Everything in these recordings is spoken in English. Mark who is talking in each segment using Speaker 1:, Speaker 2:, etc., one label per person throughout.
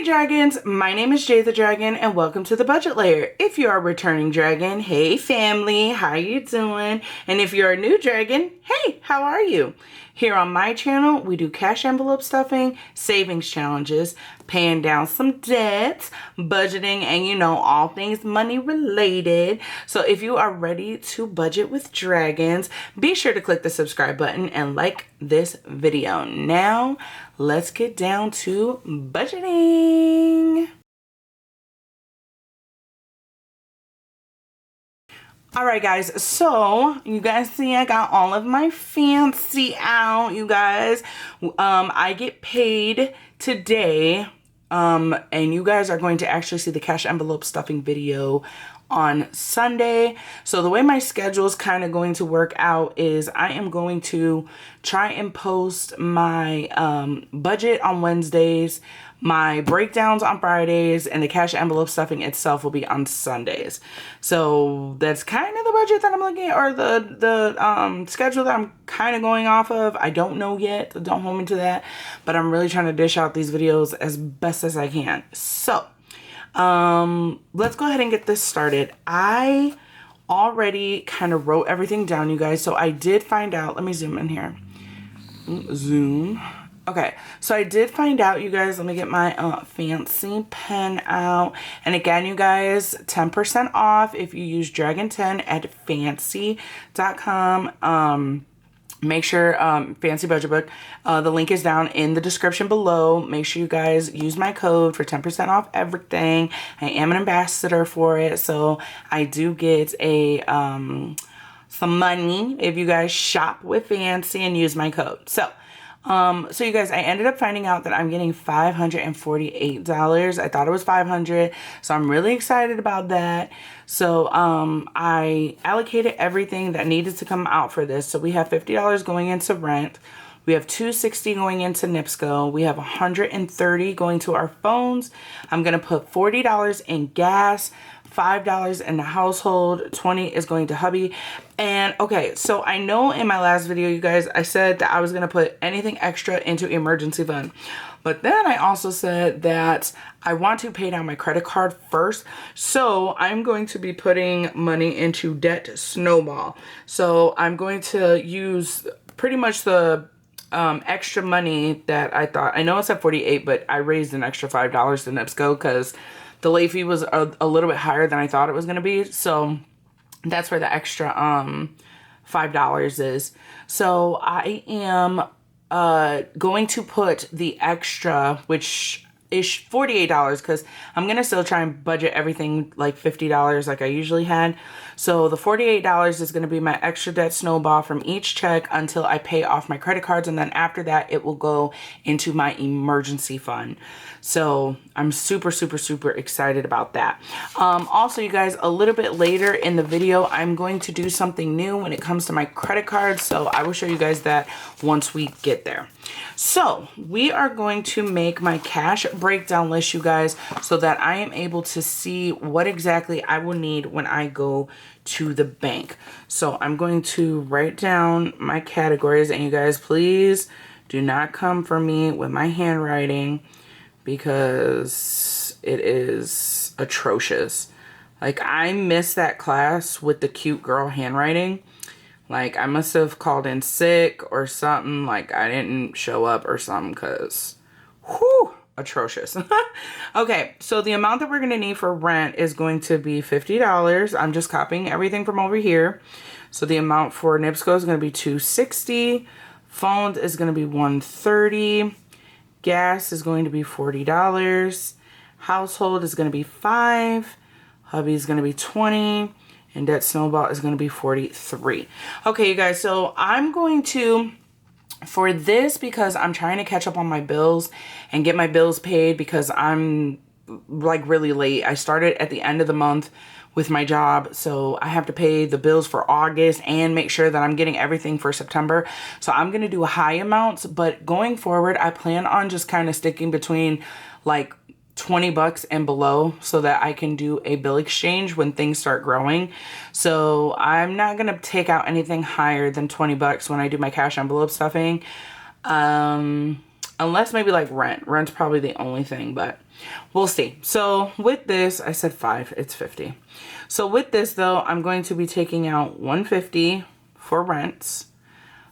Speaker 1: Hey dragons, my name is JTheDragon and welcome to the budget layer. If you are a returning dragon, hey family, how you doing? And if you're a new dragon, hey, how are you? Here on my channel, we do cash envelope stuffing, savings challenges, paying down some debts, budgeting, and you know, all things money related. So if you are ready to budget with dragons, be sure to click the subscribe button and like this video. Now, let's get down to budgeting. All right, guys, so you guys see I got all of my fancy out, you guys. I get paid today, and you guys are going to actually see the cash envelope stuffing video on Sunday. So the way my schedule is kind of going to work out is I am going to try and post my budget on Wednesdays, my breakdowns on Fridays, and the cash envelope stuffing itself will be on Sundays. So that's kind of the budget that I'm looking at, or the schedule that I'm kind of going off of. I don't know yet, don't hold me to that, but I'm really trying to dish out these videos as best as I can. So let's go ahead and get this started. I already kind of wrote everything down, you guys. So I did find out, let me zoom in here. Zoom. Okay, so I did find out, you guys, let me get my fancy pen out. And again, you guys, 10% off if you use Dragon10 at fancy.com. Make sure, Fancy Budget Book, the link is down in the description below. Make sure you guys use my code for 10% off everything. I am an ambassador for it, so I do get a some money if you guys shop with Fancy and use my code. So you guys, I ended up finding out that I'm getting $548. I thought it was $500, so I'm really excited about that. So I allocated everything that needed to come out for this. So we have $50 going into rent. We have $260 going into NIPSCO. We have $130 going to our phones. I'm going to put $40 in gas, $5 in the household, $20 is going to hubby. And okay, so I know in my last video, you guys, I said that I was going to put anything extra into emergency fund. But then I also said that I want to pay down my credit card first. So I'm going to be putting money into debt snowball. So I'm going to use pretty much the extra money that I thought, I know it's at 48, but I raised an extra $5 to NIPSCO because the late fee was a little bit higher than I thought it was going to be. So that's where the extra $5 is. So I am going to put the extra, which is $48, because I'm going to still try and budget everything like $50 like I usually had. So the $48 is going to be my extra debt snowball from each check until I pay off my credit cards. And then after that, it will go into my emergency fund. So I'm super, super, super excited about that. Also, you guys, a little bit later in the video, I'm going to do something new when it comes to my credit cards. So I will show you guys that once we get there. So we are going to make my cash breakdown list, you guys, so that I am able to see what exactly I will need when I go to the bank. So I'm going to write down my categories, and you guys, please do not come for me with my handwriting because it is atrocious. Like, I missed that class with the cute girl handwriting. Like, I must have called in sick or something. Like, I didn't show up or something because, whew, atrocious. Okay, so the amount that we're going to need for rent is going to be $50. I'm just copying everything from over here. So the amount for NIPSCO is going to be $260. Phone is going to be $130. Gas is going to be $40. Household is going to be $5. Hubby is going to be $20. And debt snowball is going to be $43. Okay, you guys, so I'm going to, for this, because I'm trying to catch up on my bills and get my bills paid because I'm like really late. I started at the end of the month with my job, so I have to pay the bills for August and make sure that I'm getting everything for September. So I'm going to do high amounts, but going forward, I plan on just kind of sticking between like $20 and below so that I can do a bill exchange when things start growing. So I'm not going to take out anything higher than $20 when I do my cash envelope stuffing. unless maybe like rent. Rent's probably the only thing, but we'll see. So with this, I said 5, it's 50. So with this though, I'm going to be taking out 150 for rents.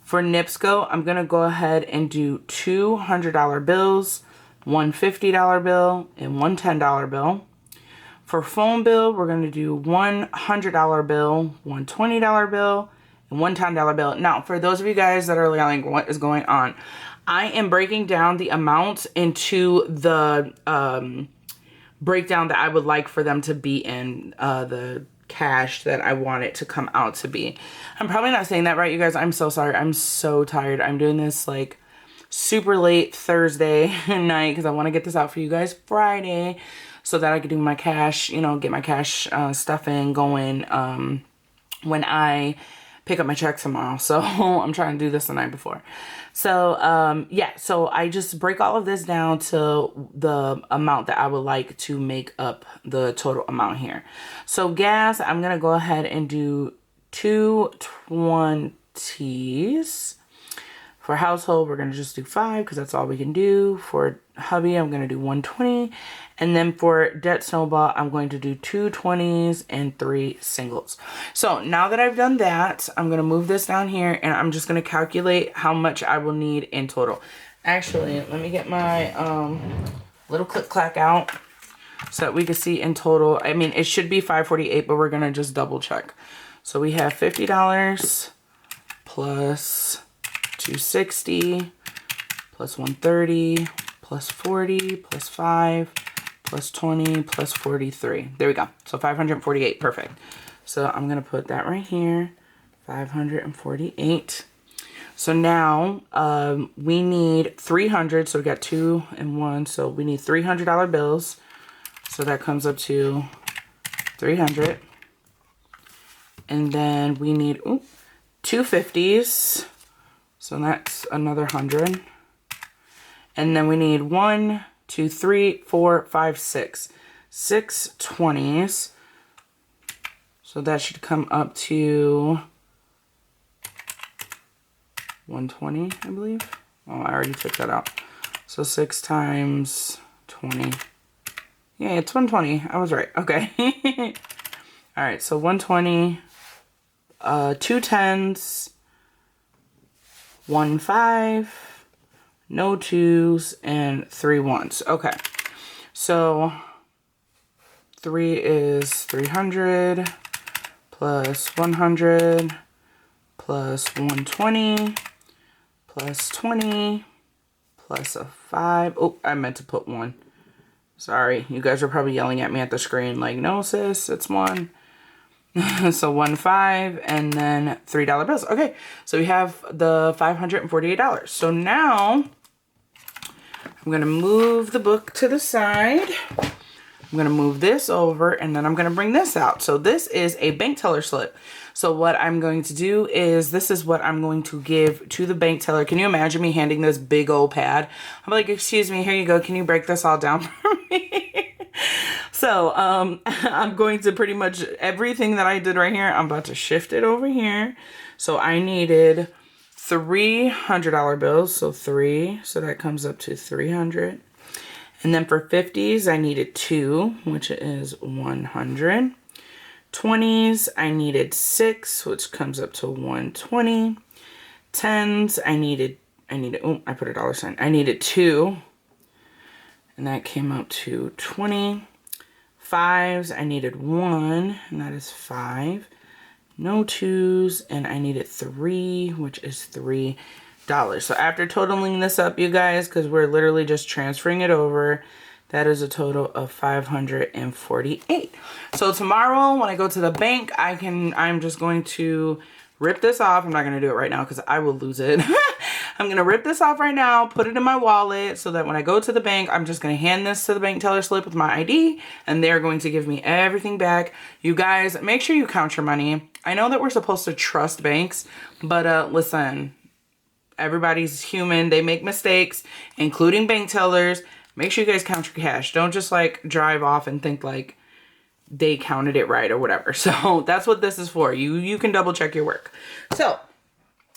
Speaker 1: For NIPSCO, I'm going to go ahead and do two $100 bills, one $50 bill, and one $10 bill. For phone bill, we're going to do one $100 bill, one $20 bill, and one $10 bill. Now, for those of you guys that are like, what is going on? I am breaking down the amounts into the breakdown that I would like for them to be in the cash that I want it to come out to be. I'm probably not saying that right, you guys. I'm so sorry. I'm so tired. I'm doing this like super late Thursday night because I want to get this out for you guys Friday so that I can do my cash, you know, get my cash stuffing going when I pick up my check tomorrow. So I'm trying to do this the night before. So yeah, so I just break all of this down to the amount that I would like to make up the total amount here. So gas, I'm gonna go ahead and do 220s. For household, we're gonna just do 5 because that's all we can do. For hubby, I'm gonna do 120. And then for debt snowball, I'm going to do 2 20s and 3 singles. So now that I've done that, I'm going to move this down here and I'm just going to calculate how much I will need in total. Actually, let me get my little click clack out so that we can see in total. I mean, it should be $548, but we're going to just double check. So we have $50 plus 260 plus 130 plus 40 plus 5 plus 20 plus 43. There we go. So 548. Perfect. So I'm going to put that right here. 548. So now we need 300. So we got 2 and 1. So we need $300 bills. So that comes up to 300. And then we need 2 50s. So that's another 100. And then we need 1, 2, 3, 4, 5, 6. 6 20s. So that should come up to 120, I believe. Oh, I already took that out. So 6 times 20. Yeah, it's 120. I was right. Okay. All right, so 120, 2 10s, 1 5. No 2s and 3 1s. Okay. So 3 is 300 plus 100 plus 120 plus 20 plus a 5. Oh, I meant to put 1. Sorry. You guys are probably yelling at me at the screen like, no, sis, it's 1. So 1 5 and then $3 bills. Okay. So we have the $548. So now I'm going to move the book to the side. I'm going to move this over and then I'm going to bring this out. So this is a bank teller slip. So what I'm going to do is this is what I'm going to give to the bank teller. Can you imagine me handing this big old pad? I'm like, excuse me, here you go. Can you break this all down for me? So I'm going to pretty much everything that I did right here, I'm about to shift it over here. So I needed $300 bills, so 3, so that comes up to 300. And then for 50s, I needed 2, which is 100. 20s, I needed 6, which comes up to 120. 10s, I needed, oh, I put a dollar sign. I needed 2, and that came up to 20. 5s, I needed 1, and that is 5. No 2s, and I needed 3, which is $3. So after totaling this up, you guys, because we're literally just transferring it over, that is a total of 548. So tomorrow when I go to the bank, I'm just going to rip this off. I'm not going to do it right now because I will lose it. I'm going to rip this off right now, put it in my wallet so that when I go to the bank, I'm just going to hand this to the bank teller slip with my ID and they're going to give me everything back. You guys, make sure you count your money. I know that we're supposed to trust banks, but listen, everybody's human. They make mistakes, including bank tellers. Make sure you guys count your cash. Don't just like drive off and think like they counted it right or whatever. So that's what this is for. You can double check your work. So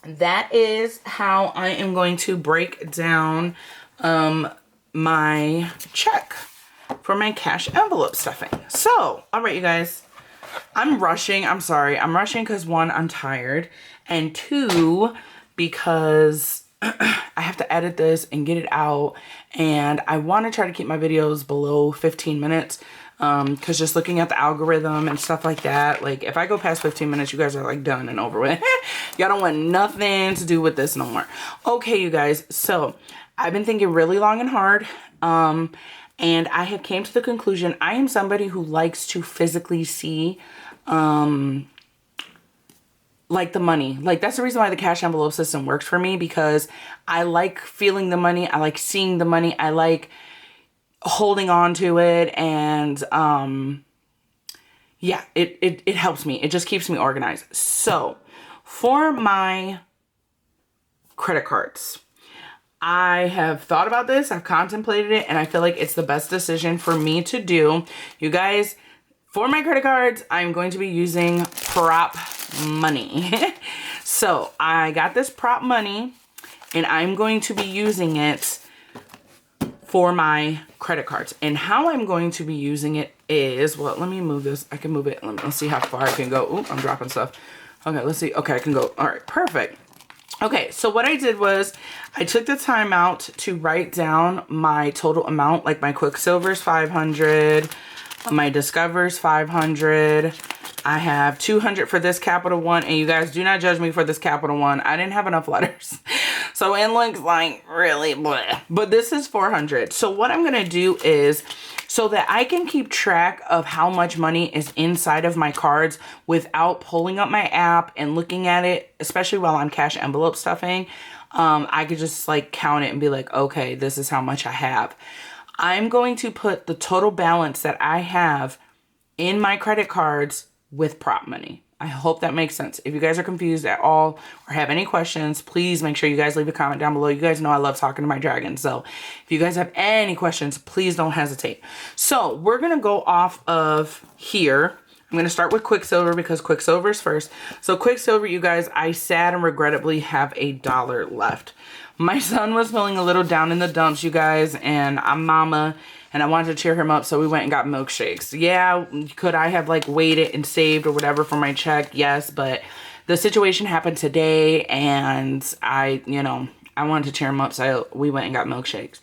Speaker 1: that is how I am going to break down my check for my cash envelope stuffing. So, all right, you guys, I'm rushing. I'm sorry. I'm rushing because one, I'm tired, and two, because I have to edit this and get it out, and I want to try to keep my videos below 15 minutes. Because just looking at the algorithm and stuff like that, like if I go past 15 minutes, you guys are like done and over with. Y'all don't want nothing to do with this no more. Okay, you guys. So I've been thinking really long and hard. And I have came to the conclusion I am somebody who likes to physically see, like the money. Like that's the reason why the cash envelope system works for me, because I like feeling the money. I like seeing the money. I like holding on to it, and yeah, it helps me. It just keeps me organized. So for my credit cards, I have thought about this, I've contemplated it, and I feel like it's the best decision for me to do. You guys, for my credit cards, I'm going to be using prop money. So I got this prop money, and I'm going to be using it for my credit cards. And how I'm going to be using it is, well, let me move this. I can move it. Let's see how far I can go. Ooh, I'm dropping stuff. Okay, let's see. Okay, I can go. All right, perfect. Okay, so what I did was I took the time out to write down my total amount, like my Quicksilver's 500, my Discover's 500. I have 200 for this Capital One, and you guys do not judge me for this Capital One. I didn't have enough letters. So it looks like really bleh. But this is 400. So what I'm going to do is, so that I can keep track of how much money is inside of my cards without pulling up my app and looking at it, especially while I'm cash envelope stuffing, I could just like count it and be like, okay, this is how much I have. I'm going to put the total balance that I have in my credit cards with prop money. I hope that makes sense. If you guys are confused at all or have any questions, please make sure you guys leave a comment down below. You guys know I love talking to my dragons. So if you guys have any questions, please don't hesitate. So we're going to go off of here. I'm going to start with Quicksilver because Quicksilver's first. So Quicksilver, you guys, I sad and regrettably have $1 left. My son was feeling a little down in the dumps, you guys, and I'm mama, and I wanted to cheer him up, so we went and got milkshakes. Yeah, could I have like waited and saved or whatever for my check? Yes, but the situation happened today, and I wanted to cheer him up, so we went and got milkshakes.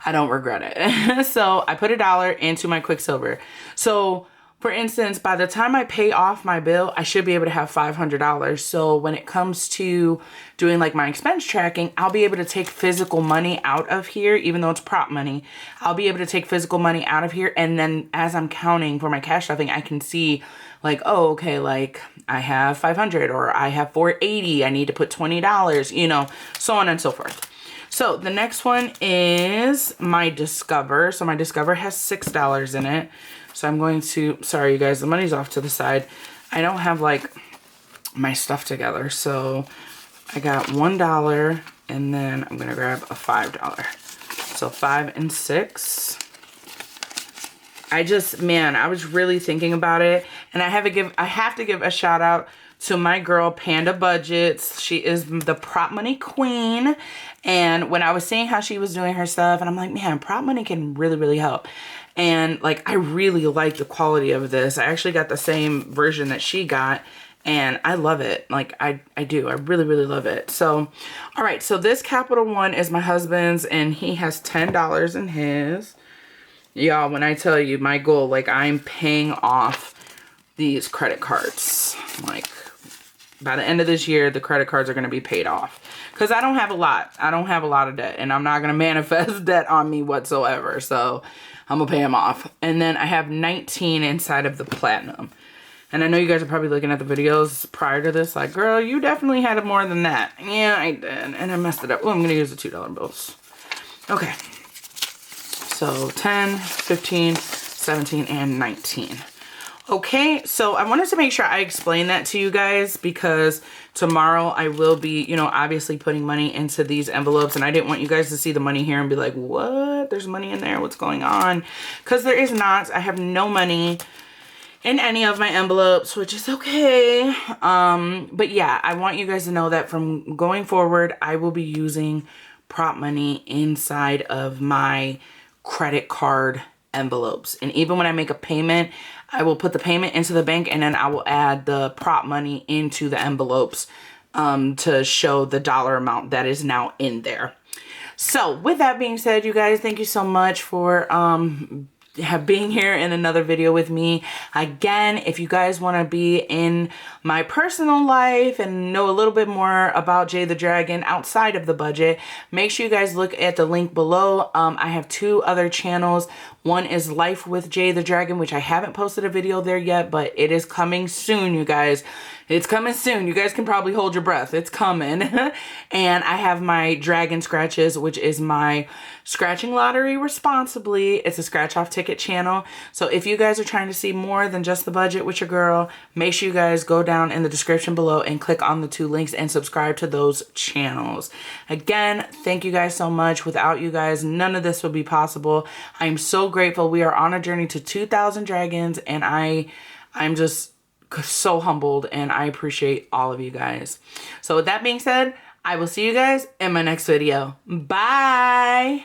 Speaker 1: I don't regret it. So I put $1 into my Quicksilver. So for instance, by the time I pay off my bill, I should be able to have $500. So when it comes to doing like my expense tracking, I'll be able to take physical money out of here, even though it's prop money. I'll be able to take physical money out of here. And then as I'm counting for my cash stuffing, I can see like, oh, okay, like I have 500 or I have 480. I need to put $20, so on and so forth. So the next one is my Discover. So my Discover has $6 in it. So I'm going to, sorry you guys, the money's off to the side. I don't have like my stuff together. So I got $1 and then I'm going to grab a $5. So 5 and 6. I was really thinking about it, and I have to give a shout out to my girl Panda Budgets. She is the prop money queen. And when I was seeing how she was doing her stuff, and I'm like, man, prop money can really, really help. And like, I really like the quality of this. I actually got the same version that she got, and I love it. Like I do. I really, really love it. So, all right. So this Capital One is my husband's, and he has $10 in his. Y'all, when I tell you my goal, like I'm paying off these credit cards. Like by the end of this year, the credit cards are going to be paid off. Because I don't have a lot. I don't have a lot of debt. And I'm not going to manifest debt on me whatsoever. So I'm going to pay them off. And then I have 19 inside of the Platinum. And I know you guys are probably looking at the videos prior to this. Like, girl, you definitely had more than that. Yeah, I did. And I messed it up. Oh, I'm going to use the $2 bills. Okay. So 10, 15, 17, and 19. Okay, so I wanted to make sure I explain that to you guys because tomorrow I will be, obviously putting money into these envelopes, and I didn't want you guys to see the money here and be like, what? There's money in there? What's going on? Because there is not. I have no money in any of my envelopes, which is okay. But yeah, I want you guys to know that from going forward, I will be using prop money inside of my credit card envelopes. And even when I make a payment, I will put the payment into the bank and then I will add the prop money into the envelopes to show the dollar amount that is now in there. So with that being said, you guys, thank you so much for being here in another video with me. Again, if you guys want to be in my personal life and know a little bit more about JTheDragon outside of the budget, make sure you guys look at the link below. I have 2 other channels. One is Life with JTheDragon, which I haven't posted a video there yet, but it is coming soon, you guys. It's coming soon. You guys can probably hold your breath. It's coming. And I have my Dragon Scratches, which is my scratching lottery responsibly. It's a scratch off ticket channel. So if you guys are trying to see more than just the budget with your girl, make sure you guys go down in the description below and click on the 2 links and subscribe to those channels. Again, thank you guys so much. Without you guys, none of this would be possible. I'm so grateful. We are on a journey to 2,000 dragons, and I'm just so humbled, and I appreciate all of you guys. So with that being said, I will see you guys in my next video. Bye.